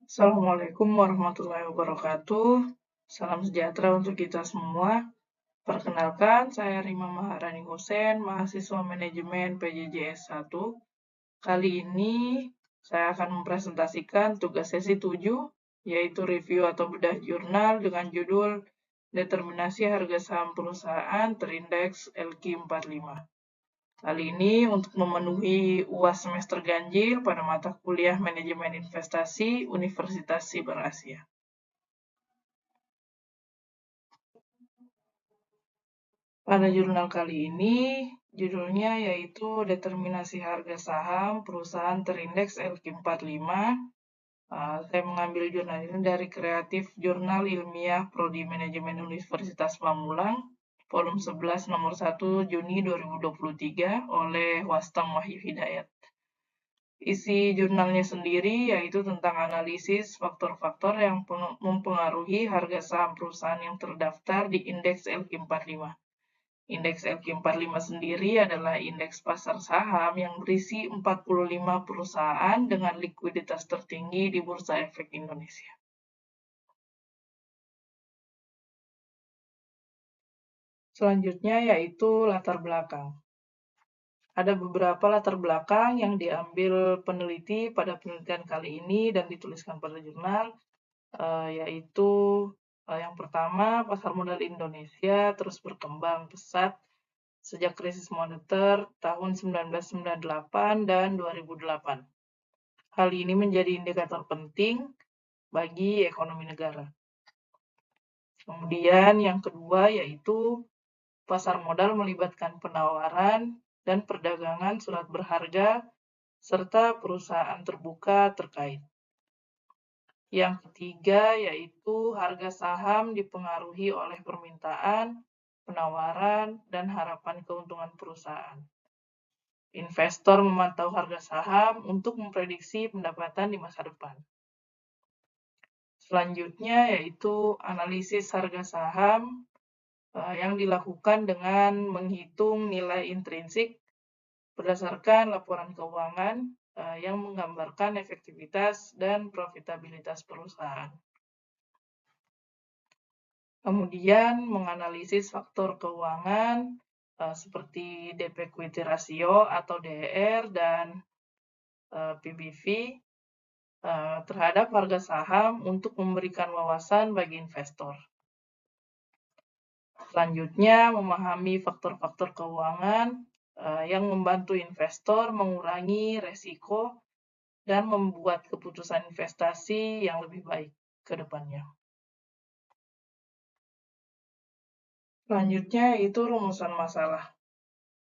Assalamualaikum warahmatullahi wabarakatuh. Salam sejahtera untuk kita semua. Perkenalkan, saya Rima Maharani Hussein, mahasiswa manajemen PJJ S1. Kali ini saya akan mempresentasikan tugas sesi 7, yaitu review atau bedah jurnal dengan judul Determinasi Harga Saham Perusahaan Terindeks LQ45. Kali ini untuk memenuhi UAS semester ganjil pada mata kuliah Manajemen Investasi Universitas Siber Asia. Pada jurnal kali ini, judulnya yaitu Determinasi Harga Saham Perusahaan Terindeks LQ45. Saya mengambil jurnal ini dari Kreatif Jurnal Ilmiah Prodi Manajemen Universitas Pamulang, volume 11 nomor 1 Juni 2023 oleh Wastam Wahyu Hidayat. Isi jurnalnya sendiri yaitu tentang analisis faktor-faktor yang mempengaruhi harga saham perusahaan yang terdaftar di indeks LQ45. Indeks LQ45 sendiri adalah indeks pasar saham yang berisi 45 perusahaan dengan likuiditas tertinggi di Bursa Efek Indonesia. Selanjutnya yaitu latar belakang. Ada beberapa latar belakang yang diambil peneliti pada penelitian kali ini dan dituliskan pada jurnal, yaitu yang pertama, pasar modal Indonesia terus berkembang pesat sejak krisis moneter tahun 1998 dan 2008. Hal ini menjadi indikator penting bagi ekonomi negara. Kemudian yang kedua yaitu pasar modal melibatkan penawaran dan perdagangan surat berharga serta perusahaan terbuka terkait. Yang ketiga yaitu harga saham dipengaruhi oleh permintaan, penawaran, dan harapan keuntungan perusahaan. Investor memantau harga saham untuk memprediksi pendapatan di masa depan. Selanjutnya yaitu analisis harga saham yang dilakukan dengan menghitung nilai intrinsik berdasarkan laporan keuangan yang menggambarkan efektivitas dan profitabilitas perusahaan. Kemudian menganalisis faktor keuangan seperti debt equity ratio atau DER dan PBV terhadap harga saham untuk memberikan wawasan bagi investor. Selanjutnya, memahami faktor-faktor keuangan yang membantu investor mengurangi resiko dan membuat keputusan investasi yang lebih baik ke depannya. Selanjutnya itu rumusan masalah.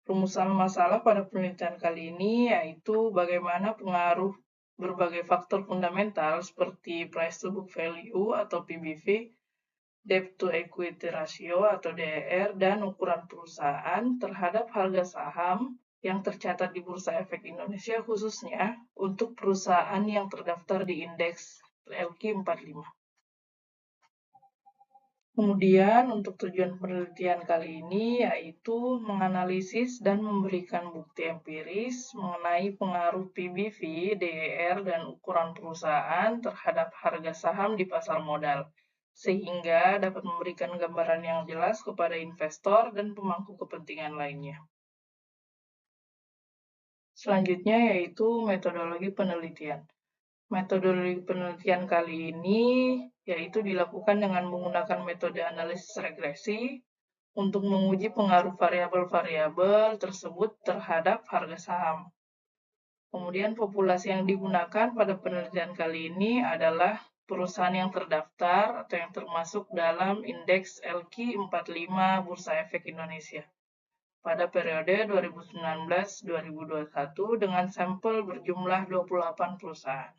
Rumusan masalah pada penelitian kali ini yaitu bagaimana pengaruh berbagai faktor fundamental seperti price to book value atau PBV, debt to equity ratio atau DER, dan ukuran perusahaan terhadap harga saham yang tercatat di Bursa Efek Indonesia khususnya untuk perusahaan yang terdaftar di indeks LQ45. Kemudian untuk tujuan penelitian kali ini yaitu menganalisis dan memberikan bukti empiris mengenai pengaruh PBV, DER, dan ukuran perusahaan terhadap harga saham di pasar modal, sehingga dapat memberikan gambaran yang jelas kepada investor dan pemangku kepentingan lainnya. Selanjutnya yaitu metodologi penelitian. Metodologi penelitian kali ini yaitu dilakukan dengan menggunakan metode analisis regresi untuk menguji pengaruh variabel-variabel tersebut terhadap harga saham. Kemudian populasi yang digunakan pada penelitian kali ini adalah perusahaan yang terdaftar atau yang termasuk dalam indeks LQ45 Bursa Efek Indonesia pada periode 2019-2021 dengan sampel berjumlah 28 perusahaan.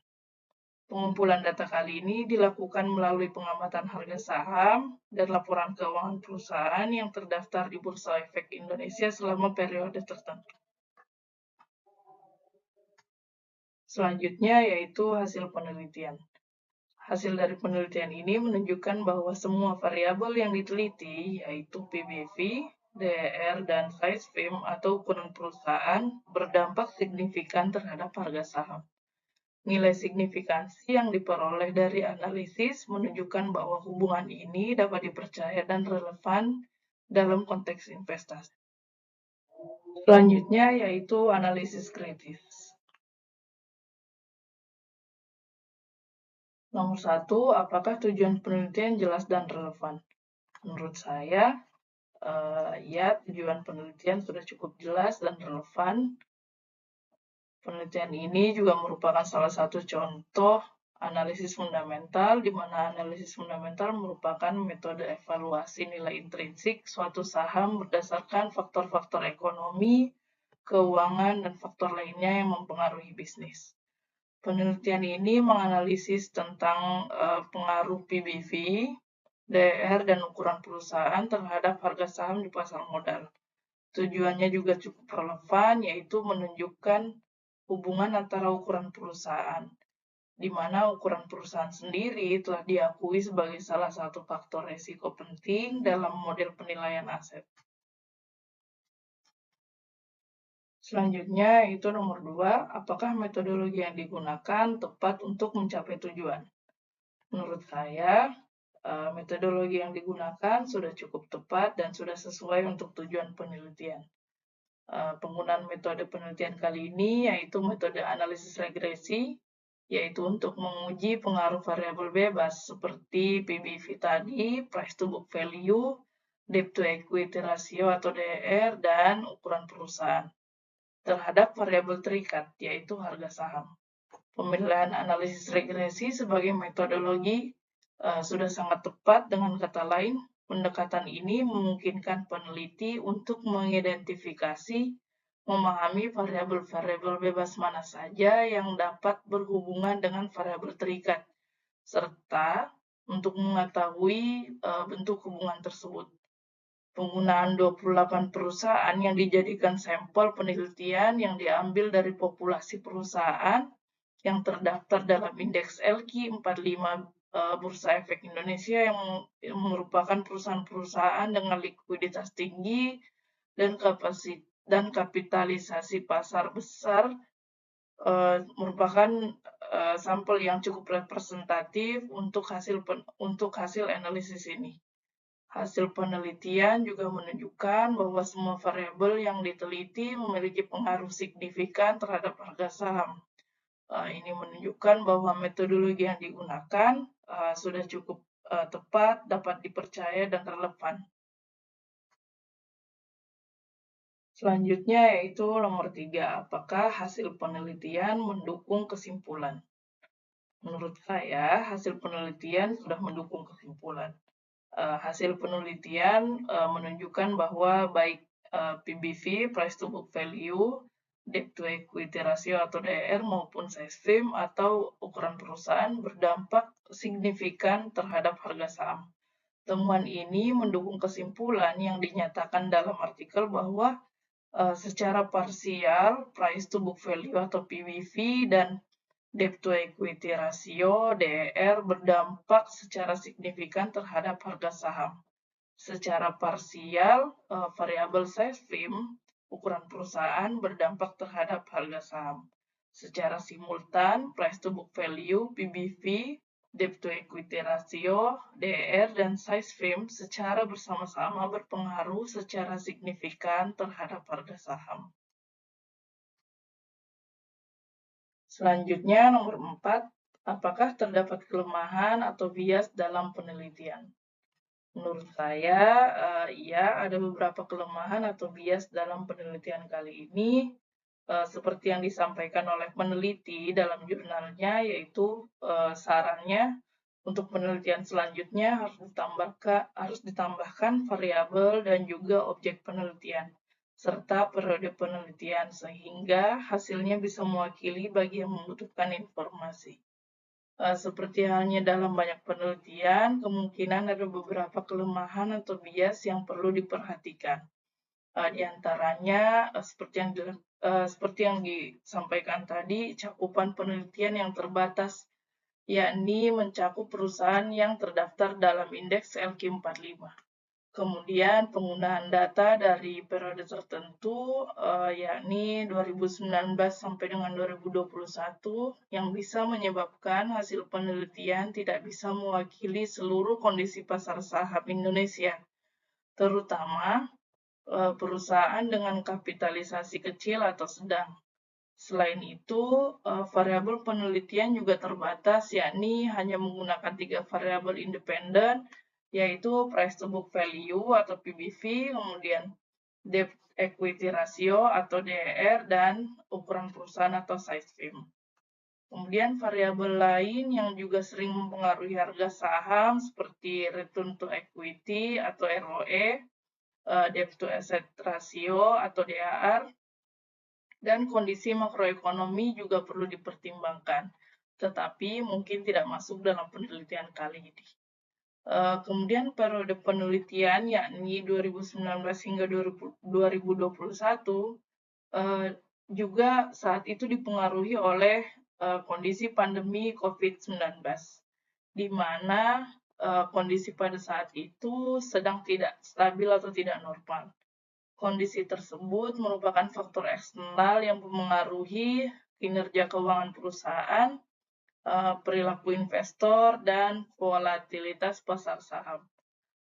Pengumpulan data kali ini dilakukan melalui pengamatan harga saham dan laporan keuangan perusahaan yang terdaftar di Bursa Efek Indonesia selama periode tertentu. Selanjutnya yaitu hasil penelitian. Hasil dari penelitian ini menunjukkan bahwa semua variabel yang diteliti yaitu PBV, DER, dan size firm atau ukuran perusahaan berdampak signifikan terhadap harga saham. Nilai signifikansi yang diperoleh dari analisis menunjukkan bahwa hubungan ini dapat dipercaya dan relevan dalam konteks investasi. Selanjutnya yaitu analisis kritis. Nomor 1, apakah tujuan penelitian jelas dan relevan? Menurut saya, ya, tujuan penelitian sudah cukup jelas dan relevan. Penelitian ini juga merupakan salah satu contoh analisis fundamental, di mana analisis fundamental merupakan metode evaluasi nilai intrinsik suatu saham berdasarkan faktor-faktor ekonomi, keuangan, dan faktor lainnya yang mempengaruhi bisnis. Penelitian ini menganalisis tentang pengaruh PBV, DER, dan ukuran perusahaan terhadap harga saham di pasar modal. Tujuannya juga cukup relevan, yaitu menunjukkan hubungan antara ukuran perusahaan, di mana ukuran perusahaan sendiri telah diakui sebagai salah satu faktor risiko penting dalam model penilaian aset. Selanjutnya itu nomor 2, apakah metodologi yang digunakan tepat untuk mencapai tujuan? Menurut saya, metodologi yang digunakan sudah cukup tepat dan sudah sesuai untuk tujuan penelitian. Penggunaan metode penelitian kali ini yaitu metode analisis regresi, yaitu untuk menguji pengaruh variabel bebas seperti PBV tadi, price to book value, debt to equity ratio atau DER, dan ukuran perusahaan terhadap variabel terikat, yaitu harga saham. Pemilihan analisis regresi sebagai metodologi sudah sangat tepat. Dengan kata lain, pendekatan ini memungkinkan peneliti untuk mengidentifikasi, memahami variabel-variabel bebas mana saja yang dapat berhubungan dengan variabel terikat, serta untuk mengetahui bentuk hubungan tersebut. Penggunaan 28 perusahaan yang dijadikan sampel penelitian yang diambil dari populasi perusahaan yang terdaftar dalam indeks LQ45 Bursa Efek Indonesia yang merupakan perusahaan-perusahaan dengan likuiditas tinggi dan kapitalisasi pasar besar, merupakan sampel yang cukup representatif untuk hasil analisis ini. Hasil penelitian juga menunjukkan bahwa semua variabel yang diteliti memiliki pengaruh signifikan terhadap harga saham. Ini menunjukkan bahwa metodologi yang digunakan sudah cukup tepat, dapat dipercaya, dan relevan. Selanjutnya yaitu nomor 3, apakah hasil penelitian mendukung kesimpulan? Menurut saya, hasil penelitian sudah mendukung kesimpulan. Hasil penelitian menunjukkan bahwa baik PBV, price to book value, debt to equity ratio atau DER, maupun size firm atau ukuran perusahaan berdampak signifikan terhadap harga saham. Temuan ini mendukung kesimpulan yang dinyatakan dalam artikel bahwa secara parsial price to book value atau PBV dan debt to equity ratio DER berdampak secara signifikan terhadap harga saham. Secara parsial, variabel size firm, ukuran perusahaan, berdampak terhadap harga saham. Secara simultan, price to book value, PBV, debt to equity ratio, DER, dan size firm secara bersama-sama berpengaruh secara signifikan terhadap harga saham. Selanjutnya, nomor 4, apakah terdapat kelemahan atau bias dalam penelitian? Menurut saya, ya, ada beberapa kelemahan atau bias dalam penelitian kali ini, seperti yang disampaikan oleh peneliti dalam jurnalnya, yaitu sarannya untuk penelitian selanjutnya harus ditambahkan variabel dan juga objek penelitian, serta periode penelitian, sehingga hasilnya bisa mewakili bagi yang membutuhkan informasi. Seperti halnya dalam banyak penelitian, kemungkinan ada beberapa kelemahan atau bias yang perlu diperhatikan. Di antaranya, seperti yang disampaikan tadi, cakupan penelitian yang terbatas, yakni mencakup perusahaan yang terdaftar dalam indeks LQ45. Kemudian penggunaan data dari periode tertentu, yakni 2019 sampai dengan 2021, yang bisa menyebabkan hasil penelitian tidak bisa mewakili seluruh kondisi pasar saham Indonesia, terutama perusahaan dengan kapitalisasi kecil atau sedang. Selain itu, variabel penelitian juga terbatas, yakni hanya menggunakan 3 variabel independen, yaitu price to book value atau PBV, kemudian debt equity ratio atau DER, dan ukuran perusahaan atau size firm. Kemudian variabel lain yang juga sering mempengaruhi harga saham seperti return to equity atau ROE, debt to asset ratio atau DAR, dan kondisi makroekonomi juga perlu dipertimbangkan, tetapi mungkin tidak masuk dalam penelitian kali ini. Kemudian periode penelitian yakni 2019 hingga 2021 juga saat itu dipengaruhi oleh kondisi pandemi COVID-19, di mana kondisi pada saat itu sedang tidak stabil atau tidak normal. Kondisi tersebut merupakan faktor eksternal yang mempengaruhi kinerja keuangan perusahaan, perilaku investor, dan volatilitas pasar saham.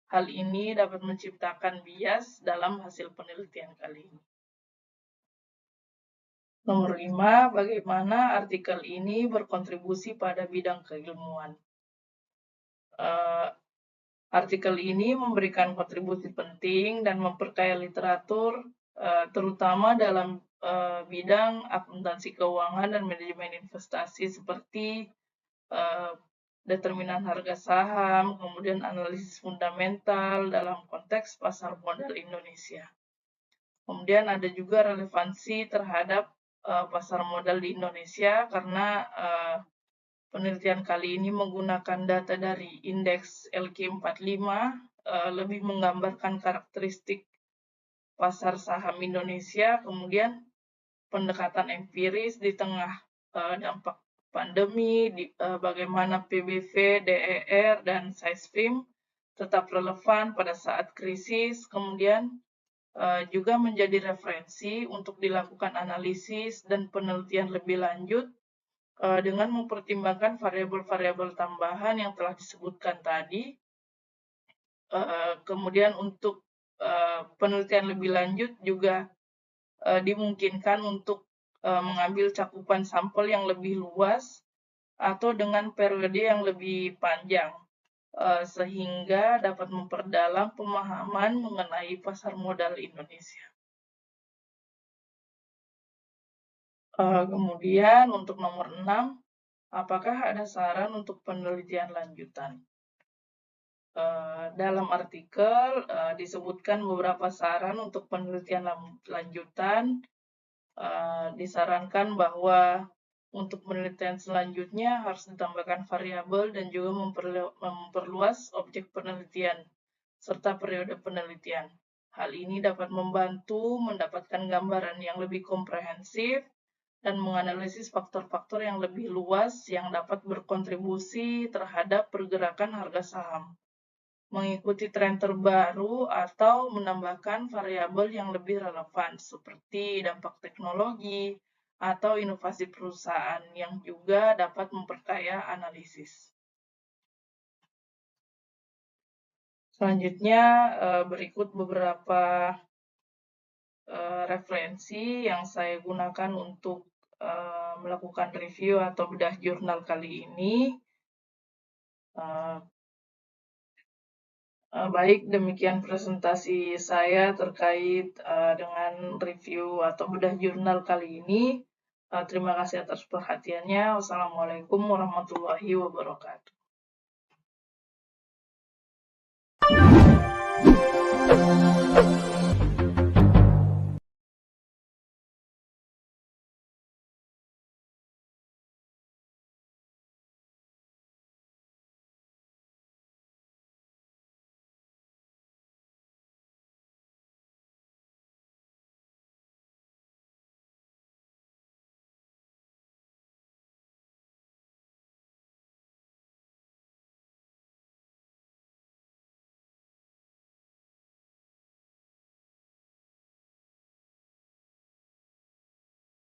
Hal ini dapat menciptakan bias dalam hasil penelitian kali ini. Nomor 5, bagaimana artikel ini berkontribusi pada bidang keilmuan. Artikel ini memberikan kontribusi penting dan memperkaya literatur, terutama dalam bidang akuntansi keuangan dan manajemen investasi seperti determinan harga saham, kemudian analisis fundamental dalam konteks pasar modal Indonesia. Kemudian ada juga relevansi terhadap pasar modal di Indonesia karena penelitian kali ini menggunakan data dari indeks LQ45, lebih menggambarkan karakteristik pasar saham Indonesia, kemudian pendekatan empiris di tengah dampak pandemi, bagaimana PBV, DER, dan size firm tetap relevan pada saat krisis, kemudian juga menjadi referensi untuk dilakukan analisis dan penelitian lebih lanjut dengan mempertimbangkan variabel-variabel tambahan yang telah disebutkan tadi. Kemudian untuk penelitian lebih lanjut juga dimungkinkan untuk mengambil cakupan sampel yang lebih luas atau dengan periode yang lebih panjang, sehingga dapat memperdalam pemahaman mengenai pasar modal Indonesia. Kemudian untuk nomor 6, apakah ada saran untuk penelitian lanjutan? Dalam artikel disebutkan beberapa saran untuk penelitian lanjutan. Disarankan bahwa untuk penelitian selanjutnya harus ditambahkan variabel dan juga memperluas objek penelitian serta periode penelitian. Hal ini dapat membantu mendapatkan gambaran yang lebih komprehensif dan menganalisis faktor-faktor yang lebih luas yang dapat berkontribusi terhadap pergerakan harga saham, mengikuti tren terbaru atau menambahkan variabel yang lebih relevan seperti dampak teknologi atau inovasi perusahaan yang juga dapat memperkaya analisis. Selanjutnya berikut beberapa referensi yang saya gunakan untuk melakukan review atau bedah jurnal kali ini. Baik, demikian presentasi saya terkait dengan review atau bedah jurnal kali ini. Terima kasih atas perhatiannya. Wassalamualaikum warahmatullahi wabarakatuh.